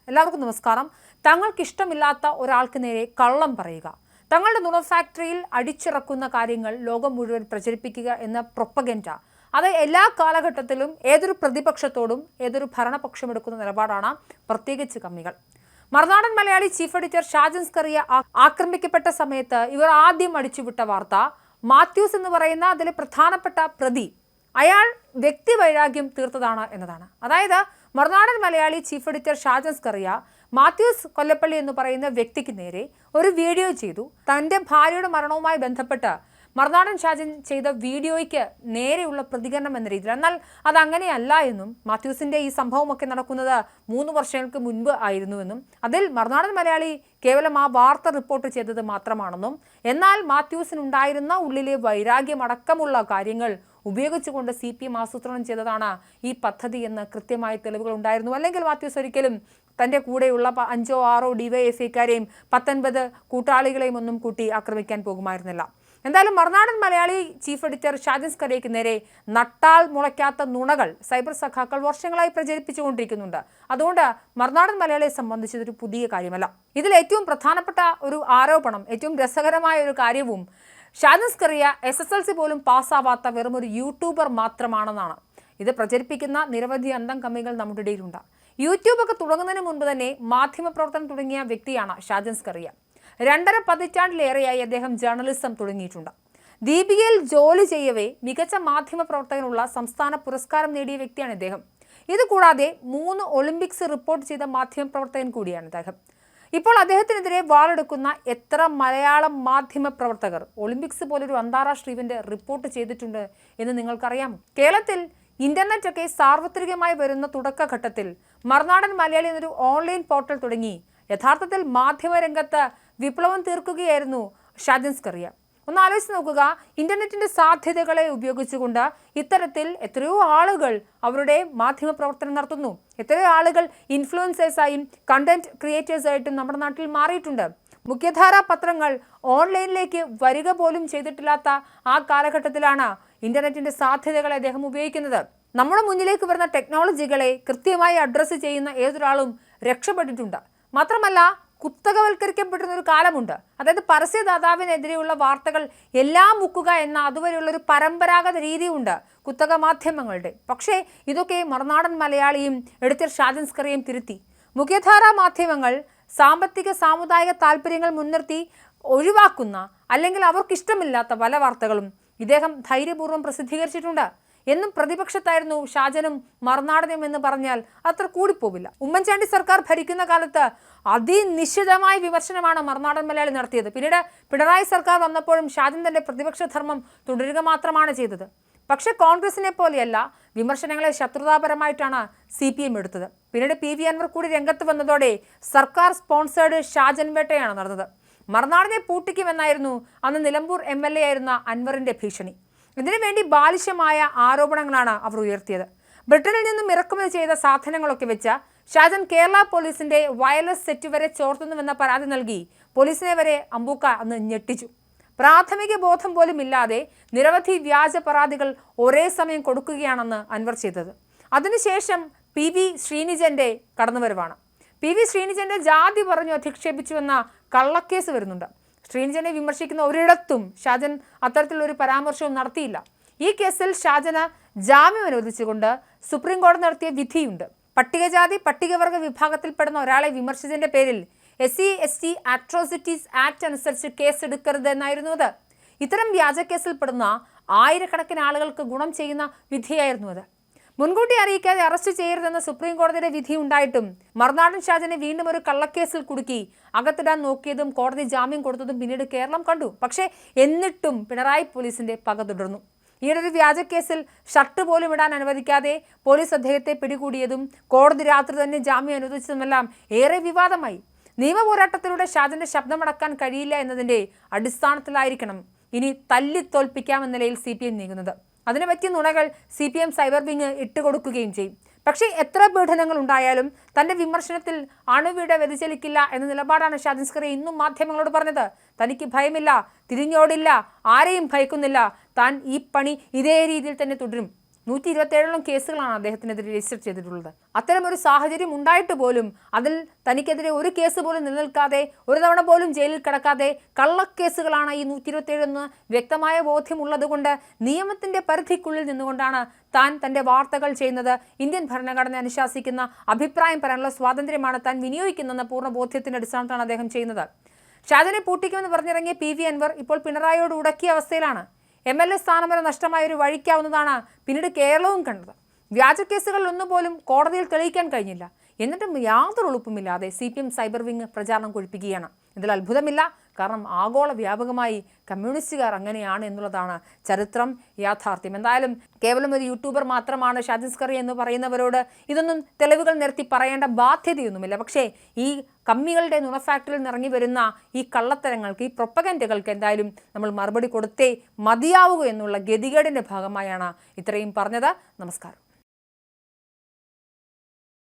എല്ലാവർക്കും നമസ്കാരം. തങ്ങൾക്കിഷ്ടമില്ലാത്ത ഒരാൾക്ക് നേരെ കള്ളം പറയുക, തങ്ങളുടെ നുണ ഫാക്ടറിയിൽ അടിച്ചിറക്കുന്ന കാര്യങ്ങൾ ലോകം മുഴുവൻ പ്രചരിപ്പിക്കുക എന്ന പ്രൊപ്പഗൻഡ, അത് എല്ലാ കാലഘട്ടത്തിലും ഏതൊരു പ്രതിപക്ഷത്തോടും ഏതൊരു ഭരണപക്ഷമെടുക്കുന്ന നിലപാടാണ്, പ്രത്യേകിച്ച് കമ്മികൾ. മറുനാടൻ മലയാളി ചീഫ് എഡിറ്റർ ഷാജൻ സ്കറിയ ആക്രമിക്കപ്പെട്ട സമയത്ത് ഇവർ ആദ്യം അടിച്ചുവിട്ട വാർത്ത മാത്യൂസ് എന്ന് പറയുന്ന അതിലെ പ്രധാനപ്പെട്ട പ്രതി അയാൾ വ്യക്തിവൈരാഗ്യം തീർത്തതാണ് എന്നതാണ്. അതായത് മറുനാടൻ മലയാളി ചീഫ് എഡിറ്റർ ഷാജൻ സ്കറിയ മാത്യൂസ് കൊല്ലപ്പള്ളി എന്ന് പറയുന്ന വ്യക്തിക്ക് നേരെ ഒരു വീഡിയോ ചെയ്തു. തൻ്റെ ഭാര്യയുടെ മരണവുമായി ബന്ധപ്പെട്ട് മറുനാടൻ ഷാജൻ ചെയ്ത വീഡിയോയ്ക്ക് നേരെയുള്ള പ്രതികരണം എന്ന രീതിയിൽ. എന്നാൽ അതങ്ങനെയല്ല എന്നും മാത്യൂസിൻ്റെ ഈ സംഭവമൊക്കെ നടക്കുന്നത് 3 വർഷങ്ങൾക്ക് മുൻപ് ആയിരുന്നുവെന്നും അതിൽ മറുനാടൻ മലയാളി കേവലം ആ വാർത്ത റിപ്പോർട്ട് ചെയ്തത് മാത്രമാണെന്നും എന്നാൽ മാത്യൂസിനുണ്ടായിരുന്ന ഉള്ളിലെ വൈരാഗ്യമടക്കമുള്ള കാര്യങ്ങൾ ഉപയോഗിച്ചുകൊണ്ട് CPM ആസൂത്രണം ചെയ്തതാണ് ഈ പദ്ധതി എന്ന് കൃത്യമായ തെളിവുകൾ ഉണ്ടായിരുന്നു. അല്ലെങ്കിൽ മാത്യൂസ് ഒരിക്കലും തൻ്റെ കൂടെയുള്ള 5 or 6 DYFIക്കാരെയും 19 കൂട്ടാളികളെയും ഒന്നും കൂട്ടി ആക്രമിക്കാൻ പോകുമായിരുന്നില്ല. എന്തായാലും മറുനാടൻ മലയാളി ചീഫ് എഡിറ്റർ ഷാജൻ സ്കറിയയ്ക്ക് നേരെ നട്ടാൽ മുളയ്ക്കാത്ത നുണകൾ സൈബർ സഖാക്കൾ വർഷങ്ങളായി പ്രചരിപ്പിച്ചുകൊണ്ടിരിക്കുന്നുണ്ട്. അതുകൊണ്ട് മറുനാടൻ മലയാളിയെ സംബന്ധിച്ച് ഇതൊരു പുതിയ കാര്യമല്ല. ഇതിൽ ഏറ്റവും പ്രധാനപ്പെട്ട ഒരു ആരോപണം, ഏറ്റവും രസകരമായ ഒരു കാര്യവും ഷാജൻ സ്കറിയ SSLC പോലും പാസ്സാവാത്ത വെറും ഒരു യൂട്യൂബർ മാത്രമാണെന്നാണ്. ഇത് പ്രചരിപ്പിക്കുന്ന നിരവധി അന്തം കമ്മികൾ നമ്മുടെ ഇടയിലുണ്ട്. യൂട്യൂബൊക്കെ തുടങ്ങുന്നതിന് മുൻപ് തന്നെ മാധ്യമപ്രവർത്തനം തുടങ്ങിയ വ്യക്തിയാണ് ഷാജൻ സ്കറിയ. 2.5 പതിറ്റാണ്ടിലേറെയായി അദ്ദേഹം ജേർണലിസം തുടങ്ങിയിട്ടുണ്ട്. ദീപികയിൽ ജോലി ചെയ്യവേ മികച്ച മാധ്യമ പ്രവർത്തകനുള്ള സംസ്ഥാന പുരസ്കാരം നേടിയ വ്യക്തിയാണ് ഇദ്ദേഹം. ഇതുകൂടാതെ 3 ഒളിമ്പിക്സ് റിപ്പോർട്ട് ചെയ്ത മാധ്യമപ്രവർത്തകൻ കൂടിയാണ് ഇദ്ദേഹം. ഇപ്പോൾ അദ്ദേഹത്തിനെതിരെ വാളെടുക്കുന്ന എത്ര മലയാളം മാധ്യമ പ്രവർത്തകർ ഒളിമ്പിക്സ് പോലൊരു അന്താരാഷ്ട്ര ഇവന്റ് റിപ്പോർട്ട് ചെയ്തിട്ടുണ്ട് എന്ന് നിങ്ങൾക്കറിയാമോ? കേരളത്തിൽ ഇന്റർനെറ്റ് ഒക്കെ സാർവത്രികമായി വരുന്ന തുടക്കഘട്ടത്തിൽ മറുനാടൻ മലയാളി എന്നൊരു ഓൺലൈൻ പോർട്ടൽ തുടങ്ങി യഥാർത്ഥത്തിൽ മാധ്യമരംഗത്ത് വിപ്ലവം തീർക്കുകയായിരുന്നു ഷാജൻ സ്കറിയ. ഒന്ന് ആലോചിച്ച് നോക്കുക, ഇന്റർനെറ്റിന്റെ സാധ്യതകളെ ഉപയോഗിച്ചുകൊണ്ട് ഇത്തരത്തിൽ എത്രയോ ആളുകൾ അവരുടെ മാധ്യമ പ്രവർത്തനം നടത്തുന്നു. എത്രയോ ആളുകൾ ഇൻഫ്ലുവൻസേഴ്സായും കണ്ടന്റ് ക്രിയേറ്റേഴ്സായിട്ടും നമ്മുടെ നാട്ടിൽ മാറിയിട്ടുണ്ട്. മുഖ്യധാരാ പത്രങ്ങൾ ഓൺലൈനിലേക്ക് വരിക പോലും ചെയ്തിട്ടില്ലാത്ത ആ കാലഘട്ടത്തിലാണ് ഇന്റർനെറ്റിന്റെ സാധ്യതകളെ അദ്ദേഹം ഉപയോഗിക്കുന്നത്. നമ്മുടെ മുന്നിലേക്ക് വരുന്ന ടെക്നോളജികളെ കൃത്യമായി അഡ്രസ്സ് ചെയ്യുന്ന ഏതൊരാളും രക്ഷപ്പെട്ടിട്ടുണ്ട്. മാത്രമല്ല, കുത്തകവൽക്കരിക്കപ്പെടുന്ന ഒരു കാലമുണ്ട്. അതായത് പരസ്യദാതാവിനെതിരെയുള്ള വാർത്തകൾ എല്ലാം മുക്കുക എന്ന അതുവരെയുള്ളൊരു പരമ്പരാഗത രീതിയുണ്ട് കുത്തക മാധ്യമങ്ങളുടെ. പക്ഷേ ഇതൊക്കെ മറുനാടൻ മലയാളിയും എഡിറ്റർ ഷാജൻ സ്കറിയയും തിരുത്തി. മുഖ്യധാരാ മാധ്യമങ്ങൾ സാമ്പത്തിക സാമുദായിക താല്പര്യങ്ങൾ മുൻനിർത്തി ഒഴിവാക്കുന്ന അല്ലെങ്കിൽ അവർക്കിഷ്ടമില്ലാത്ത പല വാർത്തകളും ഇദ്ദേഹം ധൈര്യപൂർവ്വം പ്രസിദ്ധീകരിച്ചിട്ടുണ്ട്. എന്നും പ്രതിപക്ഷത്തായിരുന്നു ഷാജനും മറുനാടനും എന്ന് പറഞ്ഞാൽ അത്ര കൂടിപ്പോവില്ല. ഉമ്മൻചാണ്ടി സർക്കാർ ഭരിക്കുന്ന കാലത്ത് അതിനിശ്ചിതമായ വിമർശനമാണ് മറുനാടൻ മലയാളി നടത്തിയത്. പിന്നീട് പിണറായി സർക്കാർ വന്നപ്പോഴും ഷാജൻ തന്റെ പ്രതിപക്ഷ ധർമ്മം തുടരുക മാത്രമാണ് ചെയ്തത്. പക്ഷേ കോൺഗ്രസിനെ പോലെയല്ല, വിമർശനങ്ങളെ ശത്രുതാപരമായിട്ടാണ് CPM എടുത്തത്. പിന്നീട് PV അൻവർ കൂടി രംഗത്ത് വന്നതോടെ സർക്കാർ സ്പോൺസേർഡ് ഷാജൻ വേട്ടയാണ് നടന്നത്. മറുനാടിനെ പൂട്ടിക്കുമെന്നായിരുന്നു അന്ന് നിലമ്പൂർ MLA ആയിരുന്ന അൻവറിന്റെ ഭീഷണി. ഇതിനുവേണ്ടി ബാലിശമായ ആരോപണങ്ങളാണ് അവർ ഉയർത്തിയത്. ബ്രിട്ടനിൽ നിന്നും ഇറക്കുമതി ചെയ്ത സാധനങ്ങളൊക്കെ വെച്ച് ഷാജൻ കേരള പോലീസിന്റെ വയർലെസ് സെറ്റ് വരെ ചോർത്തുന്നുവെന്ന പരാതി നൽകി പോലീസിനെ വരെ അമ്പൂക്ക അന്ന് ഞെട്ടിച്ചു. പ്രാഥമിക ബോധം പോലും ഇല്ലാതെ നിരവധി വ്യാജ പരാതികൾ ഒരേ സമയം കൊടുക്കുകയാണെന്ന് അൻവർ ചെയ്തത്. അതിനുശേഷം PV ശ്രീനിജന്റെ കടന്നുവരവാണ്. PV ശ്രീനിജന്റെ ജാതി പറഞ്ഞു അധിക്ഷേപിച്ചുവെന്ന കള്ളക്കേസ് വരുന്നുണ്ട്. ശ്രീനിജനെ വിമർശിക്കുന്ന ഒരിടത്തും ഷാജൻ അത്തരത്തിലൊരു പരാമർശവും നടത്തിയില്ല. ഈ കേസിൽ ഷാജന് ജാമ്യം അനുവദിച്ചുകൊണ്ട് സുപ്രീം കോടതി നടത്തിയ വിധിയുണ്ട്. പട്ടികജാതി പട്ടികവർഗ വിഭാഗത്തിൽപ്പെടുന്ന ഒരാളെ വിമർശിച്ചതിന്റെ പേരിൽ SC/ST അട്രോസിറ്റീസ് ആക്ട് അനുസരിച്ച് കേസെടുക്കരുത് എന്നായിരുന്നു അത്. ഇത്തരം വ്യാജ കേസിൽപ്പെടുന്ന ആയിരക്കണക്കിന് ആളുകൾക്ക് ഗുണം ചെയ്യുന്ന വിധിയായിരുന്നു അത്. മുൻകൂട്ടി അറിയിക്കാതെ അറസ്റ്റ് ചെയ്യരുതെന്ന സുപ്രീം കോടതിയുടെ വിധി ഉണ്ടായിട്ടും മറുനാടൻ ഷാജനെ വീണ്ടും ഒരു കള്ളക്കേസിൽ കുടുക്കി അകത്തിടാൻ നോക്കിയതും കോടതി ജാമ്യം കൊടുത്തതും പിന്നീട് കേരളം കണ്ടു. പക്ഷേ എന്നിട്ടും പിണറായി പോലീസിന്റെ പക തുടർന്നു. ഈയൊരു വ്യാജ കേസിൽ ഷർട്ട് പോലും ഇടാൻ അനുവദിക്കാതെ പോലീസ് അദ്ദേഹത്തെ പിടികൂടിയതും കോടതി രാത്രി തന്നെ ജാമ്യം അനുവദിച്ചതുമെല്ലാം ഏറെ വിവാദമായി. നിയമപോരാട്ടത്തിലൂടെ ഷാജന്റെ ശബ്ദമടക്കാൻ കഴിയില്ല എന്നതിന്റെ അടിസ്ഥാനത്തിലായിരിക്കണം ഇനി തല്ലിത്തോൽപ്പിക്കാമെന്ന നിലയിൽ CPM നീങ്ങുന്നത്. അതിനെ പറ്റിയ നുണകൾ CPM സൈബർ വിങ് ഇട്ടുകൊടുക്കുകയും ചെയ്യും. പക്ഷേ എത്ര പീഡനങ്ങൾ ഉണ്ടായാലും തന്റെ വിമർശനത്തിൽ അണുവിട വ്യതിചലിക്കില്ല എന്ന നിലപാടാണ് ഷാജൻ സ്കറിയ ഇന്നും മാധ്യമങ്ങളോട് പറഞ്ഞത്. തനിക്ക് ഭയമില്ല, തിരിഞ്ഞോടില്ല, ആരെയും ഭയക്കുന്നില്ല, താൻ ഈ പണി ഇതേ രീതിയിൽ തന്നെ തുടരും. 127 കേസുകളാണ് അദ്ദേഹത്തിനെതിരെ രജിസ്റ്റർ ചെയ്തിട്ടുള്ളത്. അത്തരമൊരു സാഹചര്യം ഉണ്ടായിട്ട് പോലും അതിൽ തനിക്കെതിരെ ഒരു കേസ് പോലും നിലനിൽക്കാതെ, ഒരു തവണ പോലും ജയിലിൽ കിടക്കാതെ കള്ളക്കേസുകളാണ് ഈ 127 എന്ന് വ്യക്തമായ ബോധ്യമുള്ളത് കൊണ്ട് നിയമത്തിന്റെ പരിധിക്കുള്ളിൽ നിന്നുകൊണ്ടാണ് താൻ തന്റെ വാർത്തകൾ ചെയ്യുന്നത്. ഇന്ത്യൻ ഭരണഘടന അനുശാസിക്കുന്ന അഭിപ്രായം പറയാനുള്ള സ്വാതന്ത്ര്യമാണ് താൻ വിനിയോഗിക്കുന്നതെന്ന പൂർണ്ണ ബോധ്യത്തിന്റെ അടിസ്ഥാനത്താണ് അദ്ദേഹം ചെയ്യുന്നത്. ഷാജനെ പൂട്ടിക്കുമെന്ന് പറഞ്ഞിറങ്ങിയ PV അൻവർ ഇപ്പോൾ പിണറായിയോട് ഉടക്കിയ അവസ്ഥയിലാണ്. MLA സ്ഥാനം വരെ നഷ്ടമായ ഒരു വഴിക്കാവുന്നതാണ് പിന്നീട് കേരളവും കണ്ടത്. വ്യാജ കേസുകളിൽ പോലും കോടതിയിൽ തെളിയിക്കാൻ കഴിഞ്ഞില്ല. എന്നിട്ടും യാതൊരു ഉളുപ്പുമില്ലാതെ CPM സൈബർ വിങ് പ്രചാരണം കൊഴിപ്പിക്കുകയാണ്. ഇതിൽ അത്ഭുതമില്ല. കാരണം ആഗോള വ്യാപകമായി കമ്മ്യൂണിസ്റ്റുകാർ അങ്ങനെയാണ് എന്നുള്ളതാണ് ചരിത്രം, യാഥാർത്ഥ്യം. എന്തായാലും കേവലം ഒരു യൂട്യൂബർ മാത്രമാണ് ഷാജി സ്കറിയ എന്ന് പറയുന്നവരോട് ഇതൊന്നും തെളിവുകൾ നിരത്തി പറയേണ്ട ബാധ്യതയൊന്നുമില്ല. പക്ഷേ ഈ കമ്മികളുടെ നുണ ഫാക്ടറിയിൽ നിറങ്ങി വരുന്ന ഈ കള്ളത്തരങ്ങൾക്ക്, ഈ പ്രൊപ്പഗൻഡകൾക്ക് എന്തായാലും നമ്മൾ മറുപടി കൊടുത്തേ മതിയാവുക എന്നുള്ള ഗതികേടിൻ്റെ ഭാഗമായാണ് ഇത്രയും പറഞ്ഞത്. നമസ്കാരം.